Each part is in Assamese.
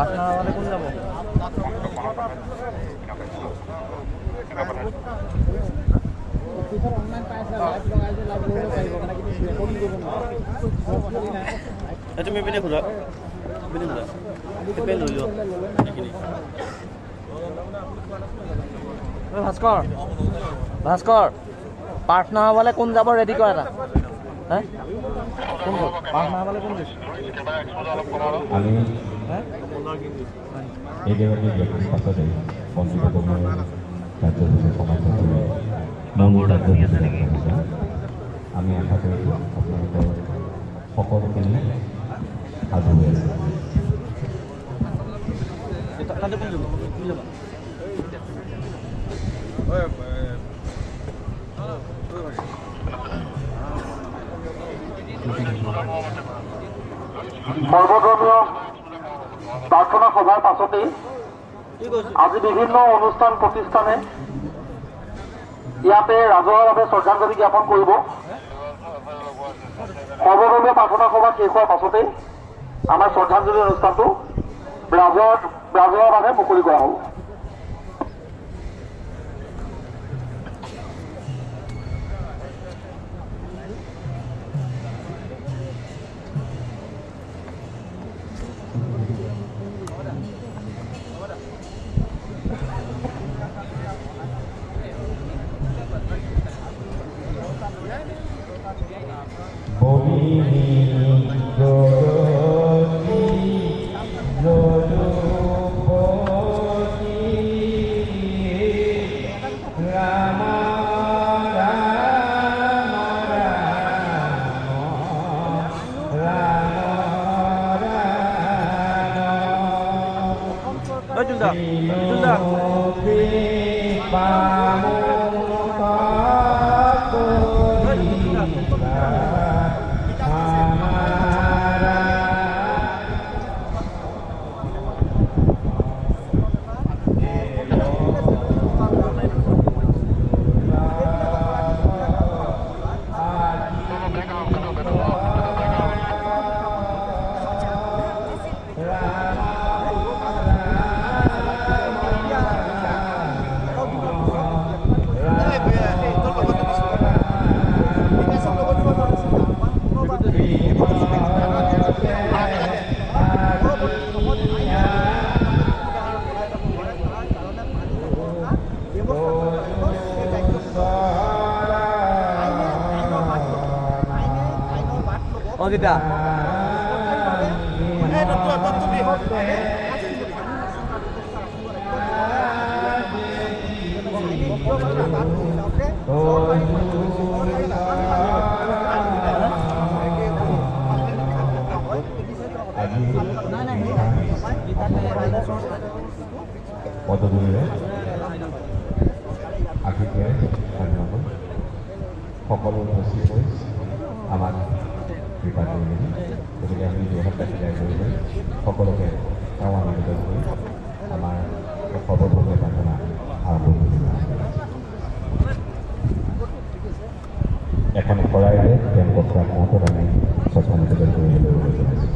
পাটনা মানে কোন যাব তুমি পিনে খোলা পিনে খোলা পেন লৈ লো ভাস্কৰ ভাস্কৰ পাটনা হবলে কোন যাব ৰেডি কৰা এটা হ্যাঁ কোন পাটনা হবলে কোন দিছে আমি এই দেওয়ানি পাছতে বন্ধুত্ব কৰ্মৰ কাৰ্যসূচী সমাপ্ত কৰি মূল কাৰ্যসূচী আমি আশা কৰিছোঁ আপোনালোকৰ সকলোখিনি সাজু হৈ আছে সৰ্বধৰ্মীয় প্ৰাৰ্থনা সভাৰ পাছতেই আজি বিভিন্ন অনুষ্ঠান প্ৰতিষ্ঠানে ইয়াতে ৰাজহুৱাভাৱে শ্ৰদ্ধাঞ্জলি জ্ঞাপন কৰিব। সৰ্বধৰ্মীয় প্ৰাৰ্থনা সভা শেষ হোৱাৰ পাছতেই আমাৰ শ্ৰদ্ধাঞ্জলি অনুষ্ঠানটো ৰাজহুৱাভাৱে মুকলি কৰা হ'ব। অজিতা পদবীৰে আশীৰ্বাদ ধন্যবাদ সকলো উপস্থিত হৈ আমাক কৃপা কৰিলে গতিকে আমি দুহাত ক্লিয়াৰ কৰিলে সকলোকে সেৱা নিবেদন কৰি আমাৰ সৰ্বধৰ্মীয় প্ৰাৰ্থনা আৰম্ভ কৰিব। এখন শৰাইৰে তেওঁলোকক মুহূৰ্তত আমি শ্ৰদ্ধা নিবেদন কৰিবলৈ ওলাইছোঁ।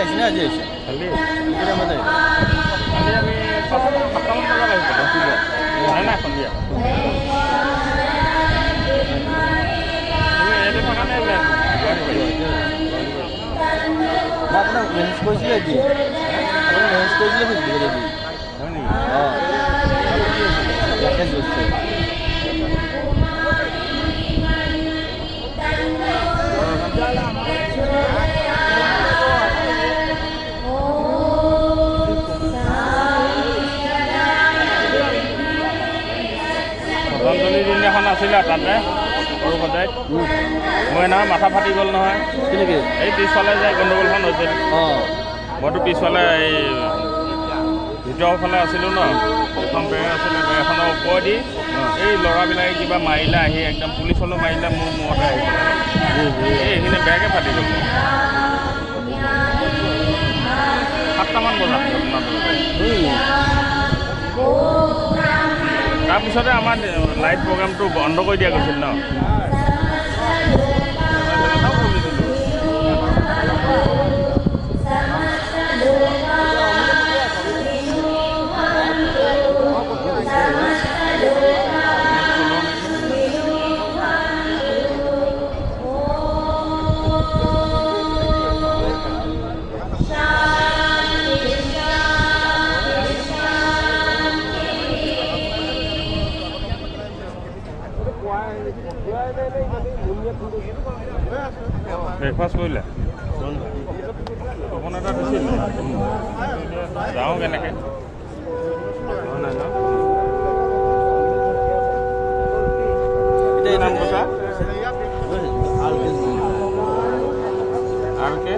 আহিছে না আজি আহিছে খালি কেতিয়া মানে খালি আমি 7টামান বজাত আহিছিলোঁ নাই সন্ধিয়া তুমি এইটো থকা নাই মই আপোনাক মেনেজ কৰিছিলে আজি আপোনাক মেনেজ কৰিছিলে ফেচবুকত আজি হয় নেকি অঁ ইয়াকে গৈছে শ্ৰদ্ধাঞ্জলি দিনাখন আছিলে তাতে সৰু সদায় মই নহয় মাথা ফাটি গ'ল নহয় কেনেকৈ এই পিছফালে যে গণ্ডগোলখন হৈছিল অঁ মইতো পিছফালে এই ভিতৰৰ ফালে আছিলোঁ ন এখন বেৰ আছিলে বেৰখনৰ ওপৰেদি এই ল'ৰাবিলাকে কিবা মাৰিলে আহি একদম পুলিচলৈ মাৰিলে মোৰ মূৰতে আহি পেলাই এইখিনি বেয়াকৈ ফাটি গ'ল 7টামান বজাত তাৰপিছতে আমাৰ লাইট প্ৰগ্ৰামটো বন্ধ কৰি দিয়া গৈছিল ন ব্ৰেকফাষ্ট কৰিলে সপোন এটা দিছিল যাওঁ কেনেকৈ নাম কথা আৰু কে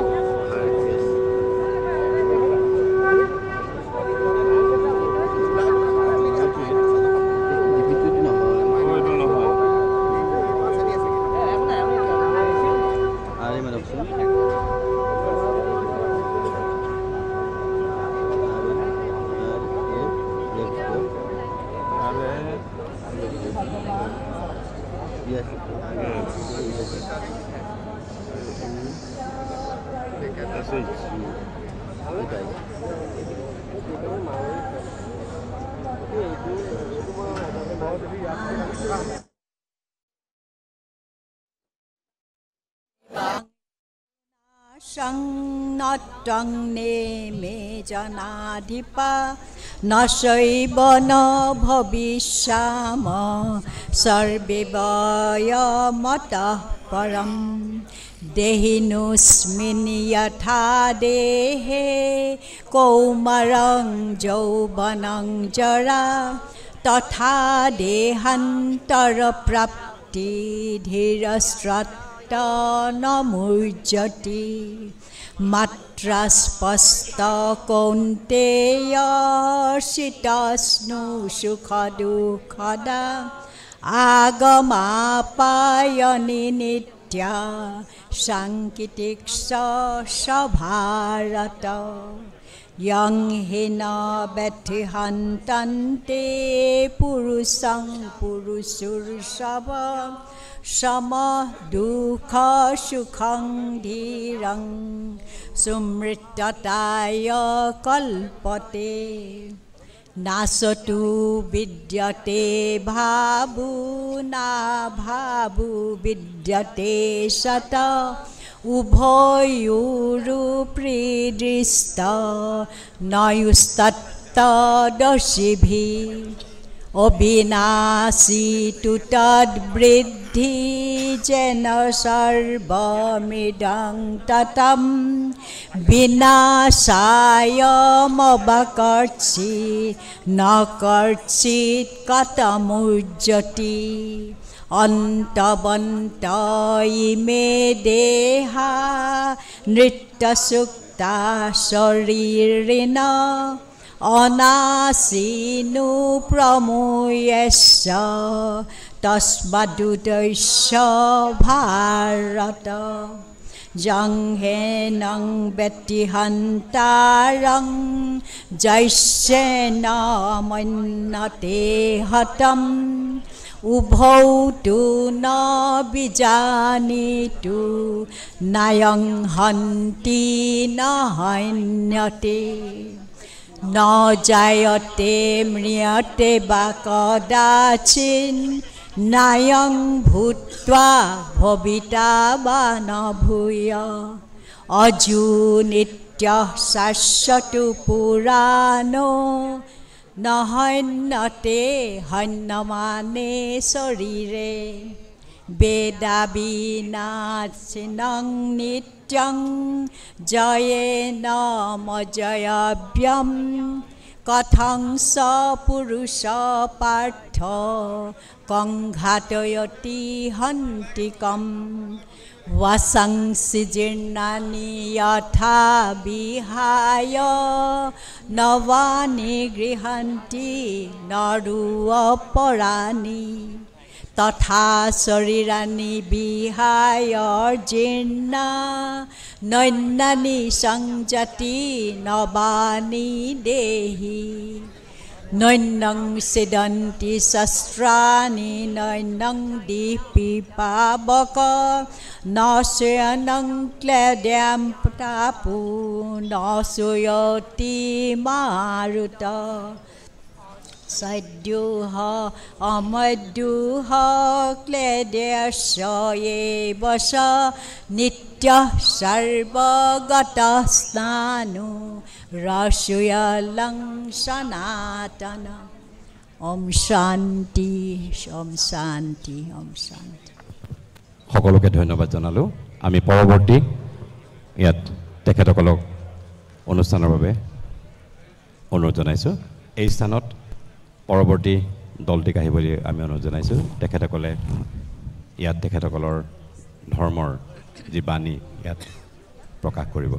নটং নেমে জনাধিপা নশৈব ন ভবিষ্যাম সর্বে বয়মতঃ পরম দেহিনুস্মিন যথা দেহে কৌমারং যৌবনং জরা তথা দেহান্তর প্রাপ্তি ধীরস্রত নমূর্জতি মাত্রা স্পষ্ট কৌন্তেয় শীতস্নু সুখ দুঃখদা আগমাপায়নি নিত্যা সাংকিতিক সভারত ইয়ং হিন ব্যথিহন্তন্তে পুরুষং পুরুষুর্ষভ সম দুঃখ সুখং ধীরং সুমৃত্যতায় কল্পতে নাসতু বিদ্যতে ভাবু না ভাবু বিদ্যতে সত উভয়োরু প্রিদৃষ্ট নয়ুস্তত্তদশিভি অবিনাশী তু তদ্বৃদ্ধি যেন সর্বমিদং ততম বিনাশায়মবকর্ষিৎ ন কর্ষিৎ কতমুজ্জতি অন্তবন্ত ইমে দেহা নৃত্যসুক্তা শরীরিণ অনাসীনু প্রমূয়স্য তস্মাদুদস্য ভারত যং হেনং ব্যতিহন্তারং জৈষ্যেন মন্যতে হতম উভৌতু ন বিজানিতু নায়ং হন্তি ন হন্যতে ন জায়তে ম্রিয়তে বা কদাচিন নায়ং ভূত্বা ভবিতা বা ন ভূয় অজু নিত্য শাশ্বতু পুৰাণো নহন্যতে হন্যমানে শৰীৰে বেদাবিনাশিনং নিত্যং জয়েন মজয়ব্যম কথং স পুৰুষ পাৰ্থ কংঘাতয়তি হন্তিকম वसंसि जीर्णानि यथा विहाय नवानि गृह्णन्ति नरुपराणि तथा शरीराणि विहाय जीर्णा नैन्यानि संजति नवानि देहि नैनं सिदन्ति शस्त्राणि नैनं दीपिपावक न शयनं क्लेद्यं तापु न शूयति मारुत सद्युः अमद्युः क्लेद्यस्य एव स नित्यः सर्वगतस्नानु रसुयलं सनातन ओम शांति ओम शांति ओम शांति। সকলোকে ধন্যবাদ জনালো। আমি পৰৱৰ্তী ইয়াত তেখেতসকলক অনুষ্ঠানৰ বাবে অনুৰোধ জনাইছোঁ। এই স্থানত পৰৱৰ্তী দলটিক আহিবলৈ আমি অনুৰোধ জনাইছোঁ। তেখেতসকলে ইয়াত তেখেতসকলৰ ধৰ্মৰ যি বাণী ইয়াত প্ৰকাশ কৰিব।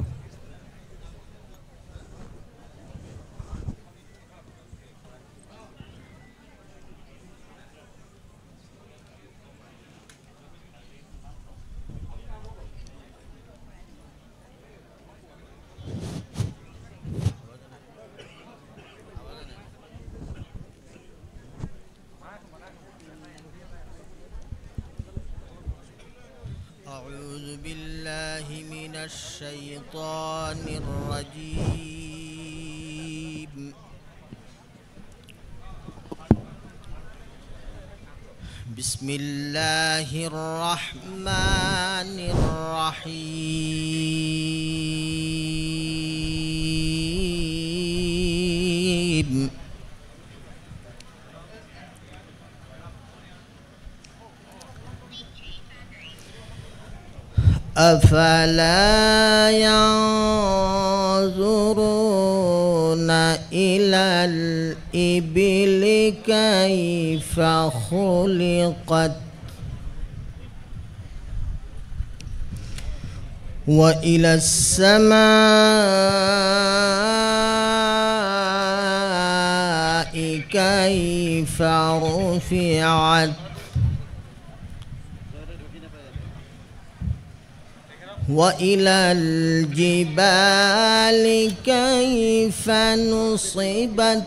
أعوذ بالله من الشيطان الرجيم بسم الله الرحمن الرحيم أفلا ينظرون إلى الإبل كيف خلقت وإلى السماء كيف رفعت وإلى الجبال كيف نصبت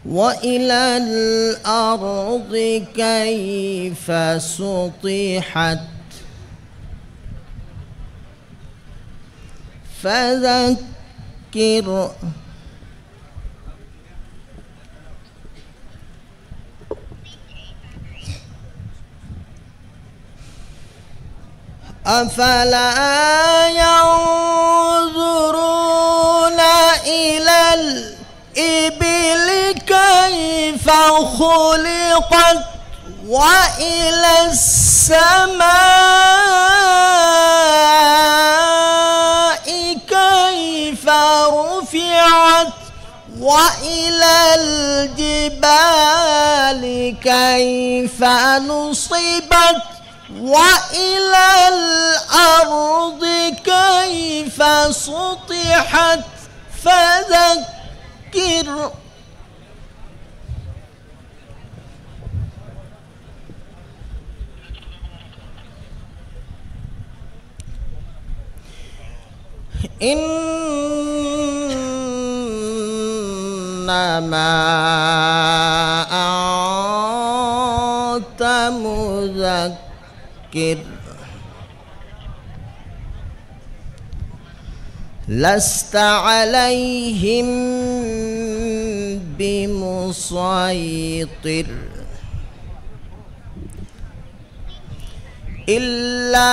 وإلى الأرض كيف سطحت فذكر أفلا ينظرون إلى الإبل كيف خلقت وإلى السماء كيف رفعت وإلى الجبال كيف نصبت وإلى الأرض كيف سطحت فذكر إن إنما أنت مذكر لست عليهم بمسيطر إلا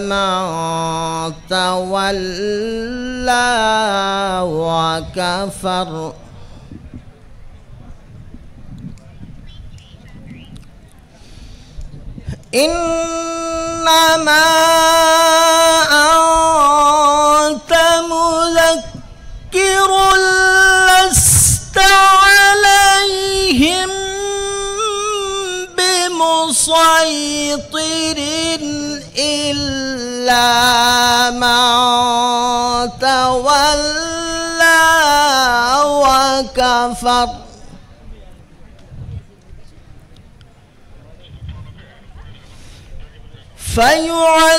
من تولى وكفر إنما أنت مذكر لست عليهم بمسيطر إلا من تولى وكفر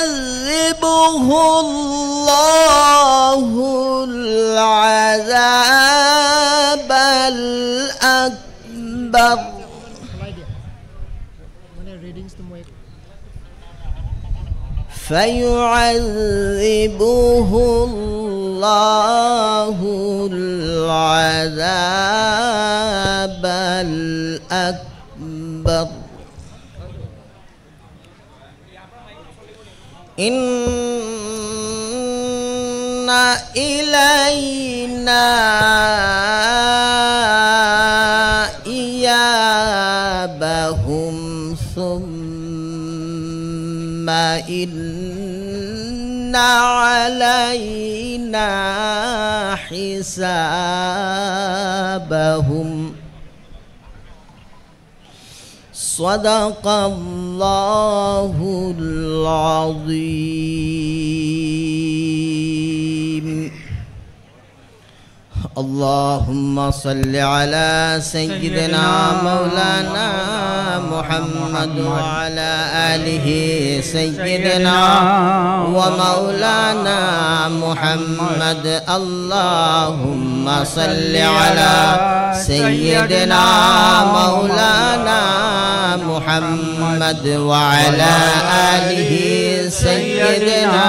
فيعذبه الله العذاب الأكبر فيعذبه الله العذاب الأكبر إن إلينا إيابهم ثم إن علينا حسابهم صدق الله العظيم. اللهم صل على سيدنا مولانا محمد وعلى آله سيدنا ومولانا محمد. اللهم صل على سيدنا مولانا محمد وعلى آله سيدنا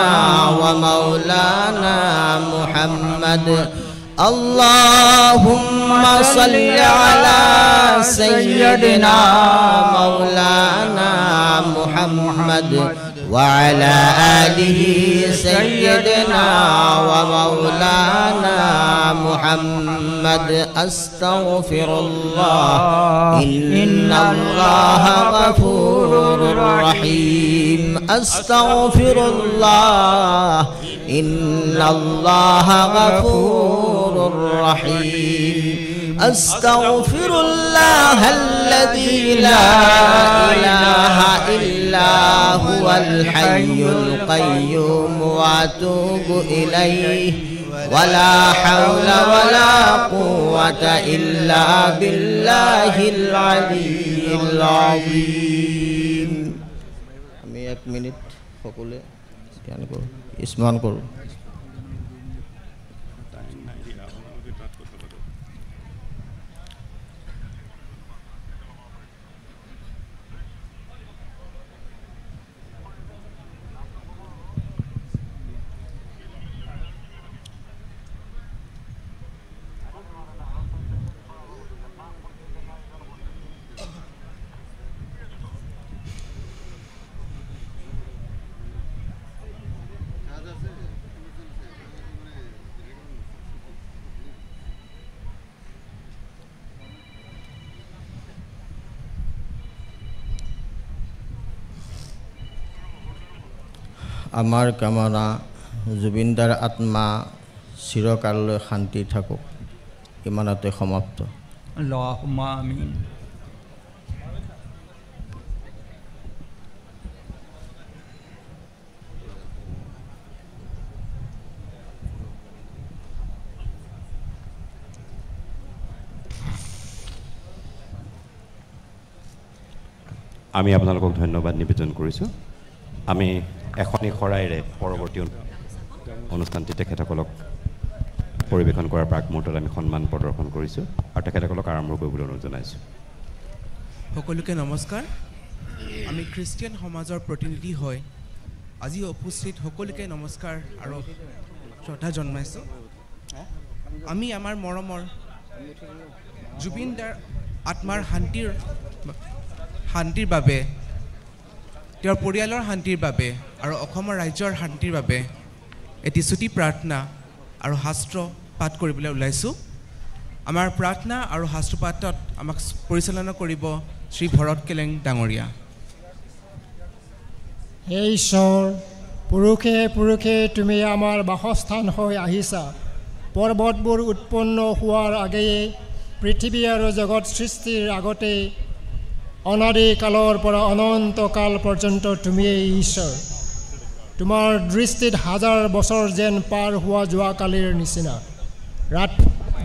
ومولانا محمد. اللهم صل على سيدنا مولانا محمد وعلى آله سيدنا ومولانا محمد. أستغفر الله إن الله غفور رحيم. أستغفر الله إن الله غفور رحيم. أستغفر الله الذي لا إله إلا هو الحي القيوم وأتوب إليه ولا حول ولا قوة إلا بالله العلي العظيم. আমি 1 মিনিট সকলে ধ্যান করুন, স্মরণ করুন। আমাৰ কামনা জুবিনদাৰ আত্মা চিৰকাললৈ শান্তি থাকক। ইমানতে সমাপ্ত। আল্লাহুম্মা আমিন। আমি আপোনালোকক ধন্যবাদ নিবেদন কৰিছোঁ। আমি এখনি শৰাইৰে পৰৱৰ্তী অনুষ্ঠানটি তেখেতসকলক পৰিৱেশন কৰাৰ প্ৰাক মুহূৰ্তত আমি সন্মান প্ৰদৰ্শন কৰিছোঁ আৰু তেখেতসকলক আৰম্ভ কৰিবলৈ অনুৰোধ জনাইছোঁ। সকলোকে নমস্কাৰ। আমি খ্ৰীষ্টিয়ান সমাজৰ প্ৰতিনিধি হৈ আজি উপস্থিত সকলোকে নমস্কাৰ আৰু শ্ৰদ্ধা জন্মাইছোঁ। আমি আমাৰ মৰমৰ জুবিন দাৰ আত্মাৰ শান্তিৰ বাবে, তেওঁৰ পৰিয়ালৰ শান্তিৰ বাবে আৰু অসমৰ ৰাজ্যৰ শান্তিৰ বাবে এটি চুটি প্ৰাৰ্থনা আৰু শাস্ত্ৰ পাঠ কৰিবলৈ ওলাইছোঁ। আমাৰ প্ৰাৰ্থনা আৰু শাস্ত্ৰপাঠত আমাক পৰিচালনা কৰিব শ্ৰী ভৰত কেলেং ডাঙৰীয়া। হে ঈশ্বৰ, পুৰুষে পুৰুষে তুমি আমাৰ বাসস্থান হৈ আহিছা। পৰ্বতবোৰ উৎপন্ন হোৱাৰ আগেয়ে, পৃথিৱী আৰু জগত সৃষ্টিৰ আগতেই, অনাদি কালৰ পৰা অনন্ত কাল পৰ্যন্ত তুমিয়েই ঈশ্বৰ। তোমাৰ দৃষ্টিত হাজাৰ বছৰ যেন পাৰ হোৱা যোৱাকালিৰ নিচিনা,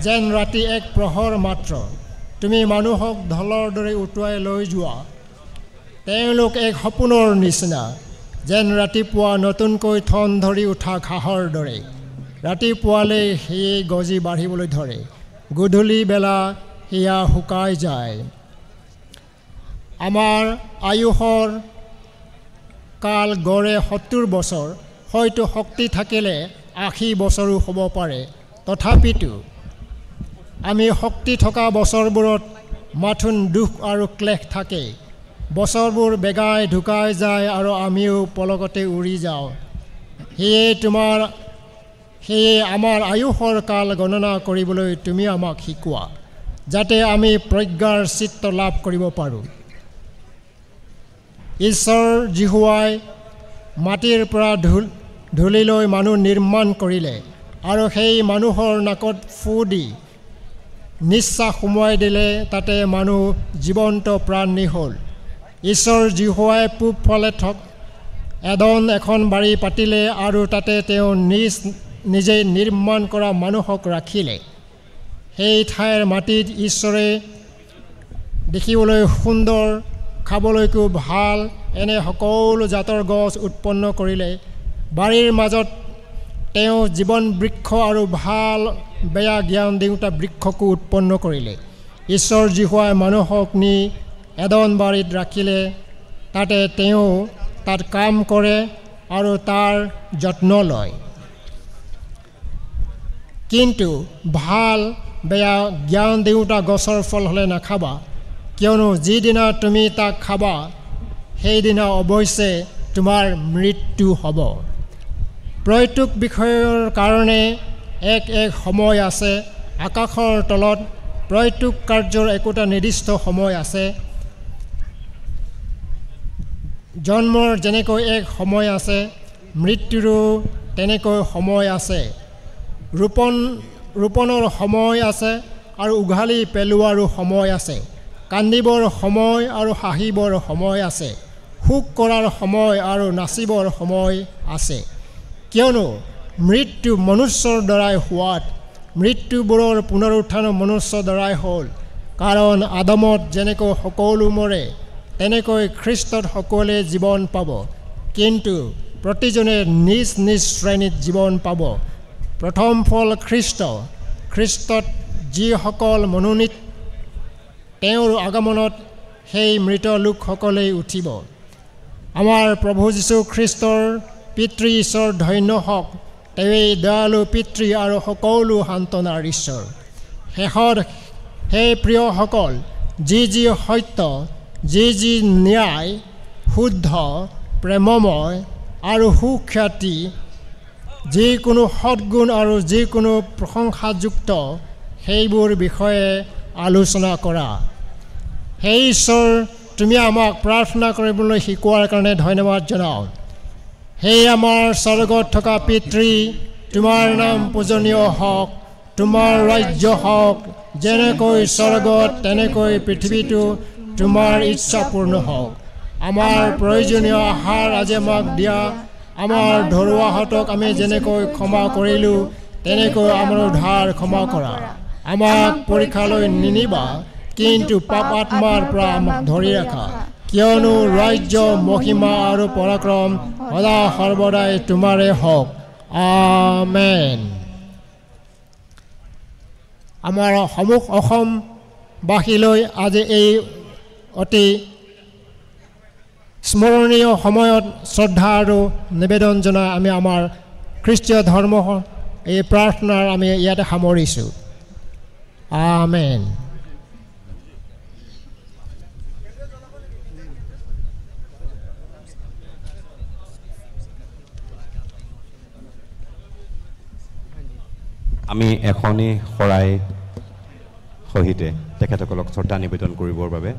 যেন ৰাতি এক প্ৰহৰ মাত্ৰ। তুমি মানুহক ঢলৰ দৰে উটুৱাই লৈ যোৱা। তেওঁলোক এক সপোনৰ নিচিনা, যেন ৰাতিপুৱা নতুনকৈ ঠন ধৰি উঠা ঘাঁহৰ দৰে। ৰাতিপুৱালৈ সেয়ে গজি বাঢ়িবলৈ ধৰে, গধূলি বেলা সেয়া শুকাই যায়। আমাৰ আয়ুসৰ কাল গড়ে 70 বছৰ, হয়তো শক্তি থাকিলে 80 বছৰো হ'ব পাৰে। তথাপিতো আমি শক্তি থকা বছৰবোৰত মাথোন দুখ আৰু ক্লেশ থাকে। বছৰবোৰ বেগাই ঢুকাই যায় আৰু আমিও পলকতে উৰি যাওঁ। সেয়ে আমাৰ আয়ুসৰ কাল গণনা কৰিবলৈ তুমি আমাক শিকোৱা, যাতে আমি প্ৰজ্ঞাৰ চিত্ত লাভ কৰিব পাৰোঁ। ঈশ্বৰ জিহুৱাই মাটিৰ পৰা ধূলিলৈ মানুহ নিৰ্মাণ কৰিলে আৰু সেই মানুহৰ নাকত ফু দি নিশ্বাস সুমুৱাই দিলে, তাতে মানুহ জীৱন্ত প্ৰাণী হ'ল। ঈশ্বৰ জিহুৱাই পূব ফালে এডন এখন বাৰী পাতিলে আৰু তাতে তেওঁ নিজে নিৰ্মাণ কৰা মানুহক ৰাখিলে। সেই ঠাইৰ মাটিত ঈশ্বৰে দেখিবলৈ সুন্দৰ, খাবলৈকো ভাল এনে সকলো জাতৰ গছ উৎপন্ন কৰিলে। বাৰীৰ মাজত তেওঁ জীৱন বৃক্ষ আৰু ভাল বেয়া জ্ঞান দিওঁতা বৃক্ষকো উৎপন্ন কৰিলে। ঈশ্বৰ জিহুৱাই মানুহক নি এডন বাৰীত ৰাখিলে। তাতে তেওঁ তাত কাম কৰে আৰু তাৰ যত্ন লয়। কিন্তু ভাল বেয়া জ্ঞান দিওঁতা গছৰ ফল হ'লে নাখাবা, কিয়নো যিদিনা তুমি তাক খাবা সেইদিনা অৱশ্যে তোমাৰ মৃত্যু হ'ব। প্ৰত্যেক বিষয়ৰ কাৰণে এক সময় আছে। আকাশৰ তলত প্ৰত্যেক কাৰ্যৰ একোটা নিৰ্দিষ্ট সময় আছে। জন্মৰ যেনেকৈ এক সময় আছে, মৃত্যুৰো তেনেকৈ সময় আছে। ৰোপণৰ সময় আছে আৰু উঘালি পেলোৱাৰো সময় আছে। কান্দিবৰ সময় আৰু হাঁহিবৰ সময় আছে। শোক কৰাৰ সময় আৰু নাচিবৰ সময় আছে। কিয়নো মৃত্যু মনুষ্যৰ দ্বাৰাই হোৱাত, মৃত্যুবোৰৰ পুনৰুত্থান মনুষ্যৰ দ্বাৰাই হ'ল। কাৰণ আদমত যেনেকৈ সকলো মৰে, তেনেকৈ খ্ৰীষ্টত সকলোৱে জীৱন পাব। কিন্তু প্ৰতিজনে নিজ নিজ শ্ৰেণীত জীৱন পাব। প্ৰথম ফল খ্ৰীষ্টত যিসকল মনোনীত, তেওঁৰ আগমনত সেই মৃত লোকসকলেই উঠিব। আমাৰ প্ৰভু যীশু খ্ৰীষ্টৰ পিতৃ ঈশ্বৰ ধন্য হওক। তেৱেই দয়ালু পিতৃ আৰু সকলো সান্তনাৰ ঈশ্বৰ। শেষত হে প্ৰিয়সকল, যি সত্য, যি ন্যায়, শুদ্ধ, প্ৰেমময় আৰু সুখ্যাতি, যিকোনো সৎগুণ আৰু যিকোনো প্ৰশংসাযুক্ত, সেইবোৰ বিষয়ে আলোচনা কৰা। হে ঈশ্বৰ, তুমি আমাক প্ৰাৰ্থনা কৰিবলৈ শিকোৱাৰ কাৰণে ধন্যবাদ জনাওঁ। হে আমাৰ স্বৰ্গত থকা পিতৃ, তোমাৰ নাম পূজনীয় হওক, তোমাৰ ৰাজ্য হওক, যেনেকৈ স্বৰ্গত তেনেকৈ পৃথিৱীতো তোমাৰ ইচ্ছা পূৰ্ণ হওক। আমাৰ প্ৰয়োজনীয় আহাৰ আজি আমাক দিয়া। আমাৰ ধৰুৱাহঁতক আমি যেনেকৈ ক্ষমা কৰিলোঁ, তেনেকৈ আমাৰ ধাৰ ক্ষমা কৰা। আমাক পৰীক্ষালৈ নিনিবা, কিন্তু পাপ আত্মাৰ পৰা আমাক ধৰি ৰাখা। কিয়নো ৰাজ্য, মহিমা আৰু পৰাক্ৰম সদা সৰ্বদাই তোমাৰে হওক। আমেন। আমাৰ সমুখ অসমবাসীলৈ আজি এই অতি স্মৰণীয় সময়ত শ্ৰদ্ধা আৰু নিবেদন জনাই আমি আমাৰ খ্ৰীষ্টীয় ধৰ্ম এই প্ৰাৰ্থনাৰ আমি ইয়াতে সামৰিছোঁ। আমেন। আমি এখনি শৰাই সহিতে তেখেতসকলক শ্ৰদ্ধা নিবেদন কৰিবৰ বাবে